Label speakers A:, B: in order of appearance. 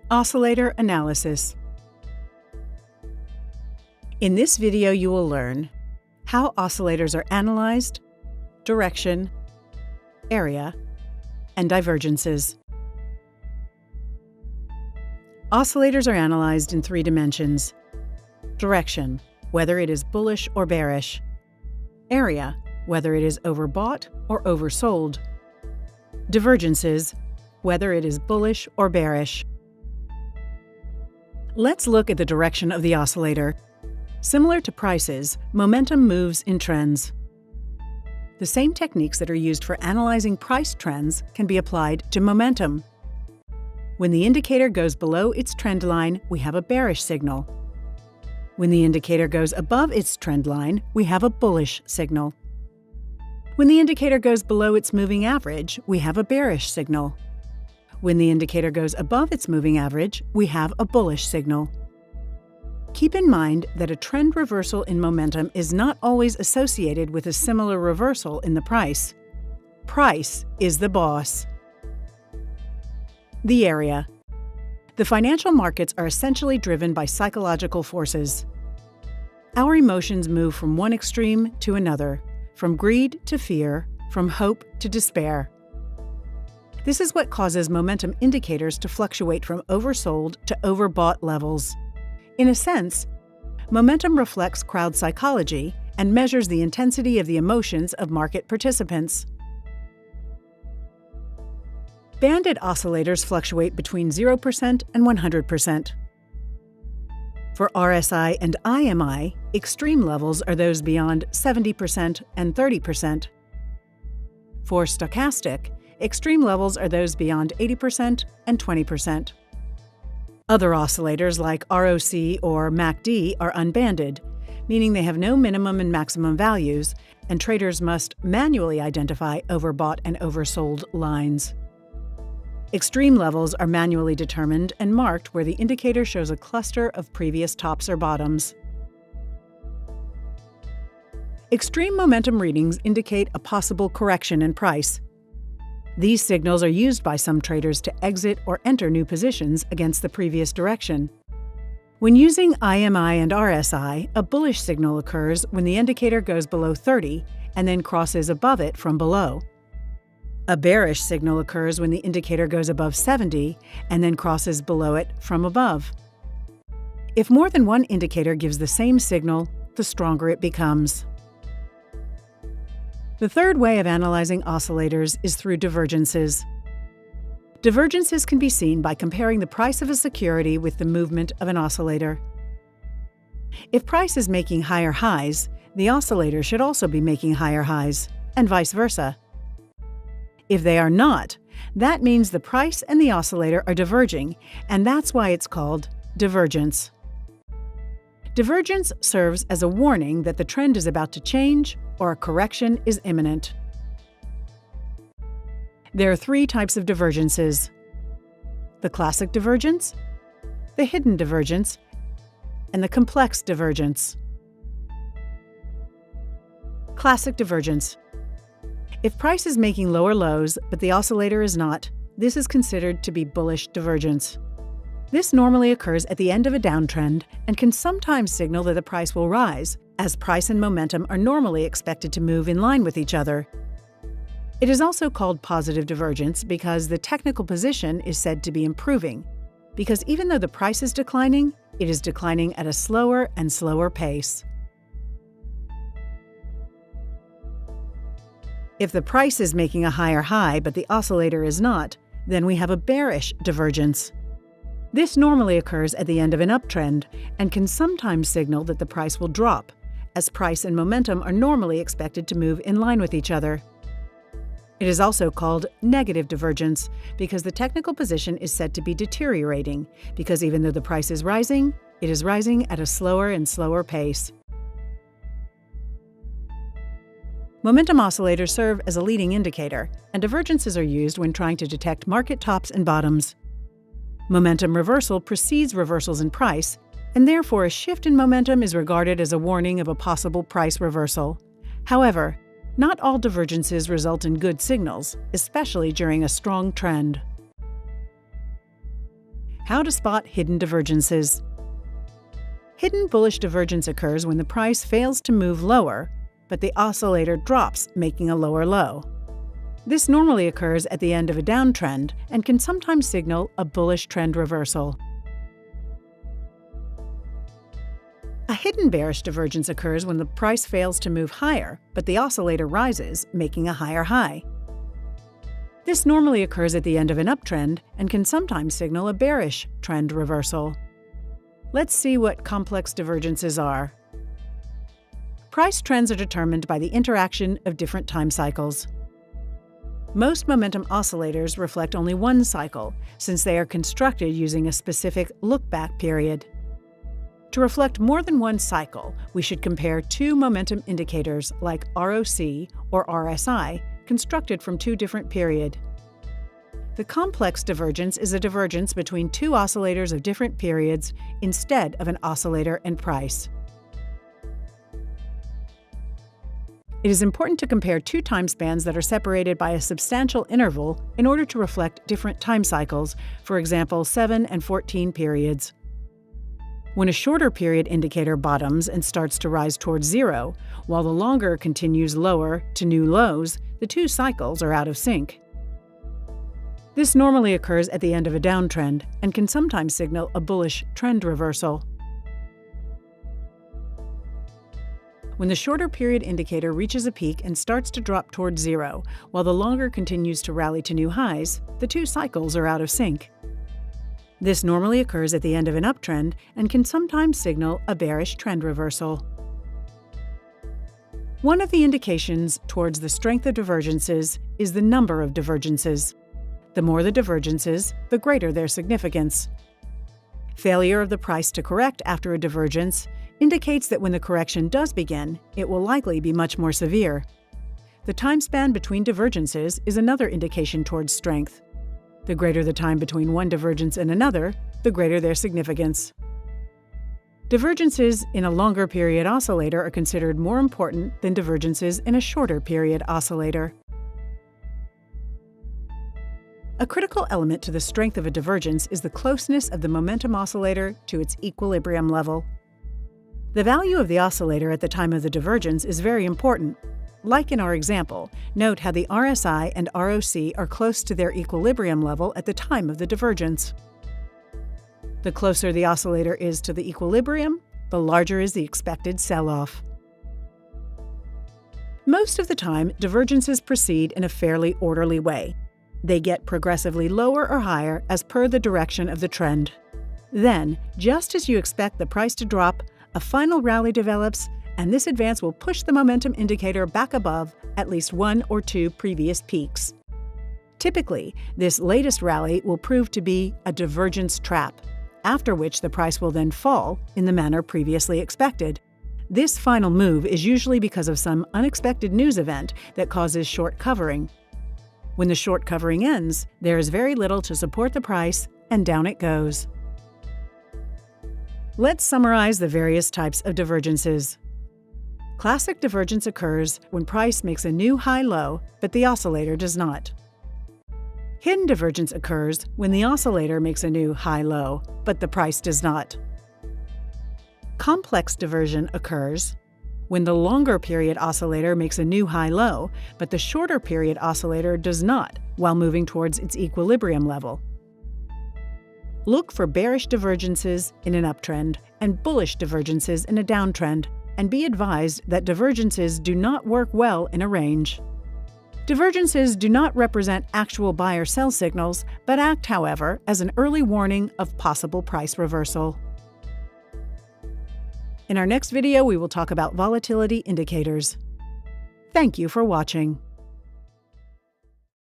A: Oscillator Analysis. In this video, you will learn how oscillators are analyzed, direction, area, and divergences. Oscillators are analyzed in 3 dimensions: direction, whether it is bullish or bearish; area, whether it is overbought or oversold; divergences, whether it is bullish or bearish. Let's look at the direction of the oscillator. Similar to prices, momentum moves in trends. The same techniques that are used for analyzing price trends can be applied to momentum. When the indicator goes below its trend line, we have a bearish signal. When the indicator goes above its trend line, we have a bullish signal. When the indicator goes below its moving average, we have a bearish signal. When the indicator goes above its moving average, we have a bullish signal. Keep in mind that a trend reversal in momentum is not always associated with a similar reversal in the price. Price is the boss. The area. The financial markets are essentially driven by psychological forces. Our emotions move from one extreme to another, from greed to fear, from hope to despair. This is what causes momentum indicators to fluctuate from oversold to overbought levels. In a sense, momentum reflects crowd psychology and measures the intensity of the emotions of market participants. Banded oscillators fluctuate between 0% and 100%. For RSI and IMI, extreme levels are those beyond 70% and 30%. For stochastic, extreme levels are those beyond 80% and 20%. Other oscillators like ROC or MACD are unbanded, meaning they have no minimum and maximum values, and traders must manually identify overbought and oversold lines. Extreme levels are manually determined and marked where the indicator shows a cluster of previous tops or bottoms. Extreme momentum readings indicate a possible correction in price. These signals are used by some traders to exit or enter new positions against the previous direction. When using IMI and RSI, a bullish signal occurs when the indicator goes below 30 and then crosses above it from below. A bearish signal occurs when the indicator goes above 70 and then crosses below it from above. If more than one indicator gives the same signal, the stronger it becomes. The third way of analyzing oscillators is through divergences. Divergences can be seen by comparing the price of a security with the movement of an oscillator. If price is making higher highs, the oscillator should also be making higher highs, and vice versa. If they are not, that means the price and the oscillator are diverging, and that's why it's called divergence. Divergence serves as a warning that the trend is about to change or a correction is imminent. There are 3 types of divergences: the classic divergence, the hidden divergence, and the complex divergence. Classic divergence. If price is making lower lows but the oscillator is not, this is considered to be bullish divergence. This normally occurs at the end of a downtrend and can sometimes signal that the price will rise, as price and momentum are normally expected to move in line with each other. It is also called positive divergence because the technical position is said to be improving, because even though the price is declining, it is declining at a slower and slower pace. If the price is making a higher high but the oscillator is not, then we have a bearish divergence. This normally occurs at the end of an uptrend and can sometimes signal that the price will drop, as price and momentum are normally expected to move in line with each other. It is also called negative divergence because the technical position is said to be deteriorating, because even though the price is rising, it is rising at a slower and slower pace. Momentum oscillators serve as a leading indicator, and divergences are used when trying to detect market tops and bottoms. Momentum reversal precedes reversals in price, and therefore a shift in momentum is regarded as a warning of a possible price reversal. However, not all divergences result in good signals, especially during a strong trend. How to spot hidden divergences. Hidden bullish divergence occurs when the price fails to move lower, but the oscillator drops, making a lower low. This normally occurs at the end of a downtrend and can sometimes signal a bullish trend reversal. A hidden bearish divergence occurs when the price fails to move higher, but the oscillator rises, making a higher high. This normally occurs at the end of an uptrend and can sometimes signal a bearish trend reversal. Let's see what complex divergences are. Price trends are determined by the interaction of different time cycles. Most momentum oscillators reflect only one cycle, since they are constructed using a specific look-back period. To reflect more than one cycle, we should compare two momentum indicators like ROC or RSI, constructed from two different periods. The complex divergence is a divergence between two oscillators of different periods instead of an oscillator and price. It is important to compare two time spans that are separated by a substantial interval in order to reflect different time cycles, for example 7 and 14 periods. When a shorter period indicator bottoms and starts to rise towards zero, while the longer continues lower to new lows, the two cycles are out of sync. This normally occurs at the end of a downtrend and can sometimes signal a bullish trend reversal. When the shorter period indicator reaches a peak and starts to drop towards zero, while the longer continues to rally to new highs, the two cycles are out of sync. This normally occurs at the end of an uptrend and can sometimes signal a bearish trend reversal. One of the indications towards the strength of divergences is the number of divergences. The more the divergences, the greater their significance. Failure of the price to correct after a divergence indicates that when the correction does begin, it will likely be much more severe. The time span between divergences is another indication towards strength. The greater the time between one divergence and another, the greater their significance. Divergences in a longer period oscillator are considered more important than divergences in a shorter period oscillator. A critical element to the strength of a divergence is the closeness of the momentum oscillator to its equilibrium level. The value of the oscillator at the time of the divergence is very important. Like in our example, note how the RSI and ROC are close to their equilibrium level at the time of the divergence. The closer the oscillator is to the equilibrium, the larger is the expected sell-off. Most of the time, divergences proceed in a fairly orderly way. They get progressively lower or higher as per the direction of the trend. Then, just as you expect the price to drop, a final rally develops, and this advance will push the momentum indicator back above at least one or two previous peaks. Typically, this latest rally will prove to be a divergence trap, after which the price will then fall in the manner previously expected. This final move is usually because of some unexpected news event that causes short covering. When the short covering ends, there is very little to support the price, and down it goes. Let's summarize the various types of divergences. Classic divergence occurs when price makes a new high-low, but the oscillator does not. Hidden divergence occurs when the oscillator makes a new high-low, but the price does not. Complex diversion occurs when the longer period oscillator makes a new high-low, but the shorter period oscillator does not, while moving towards its equilibrium level. Look for bearish divergences in an uptrend and bullish divergences in a downtrend, and be advised that divergences do not work well in a range. Divergences do not represent actual buy or sell signals, but act, however, as an early warning of possible price reversal. In our next video, we will talk about volatility indicators. Thank you for watching.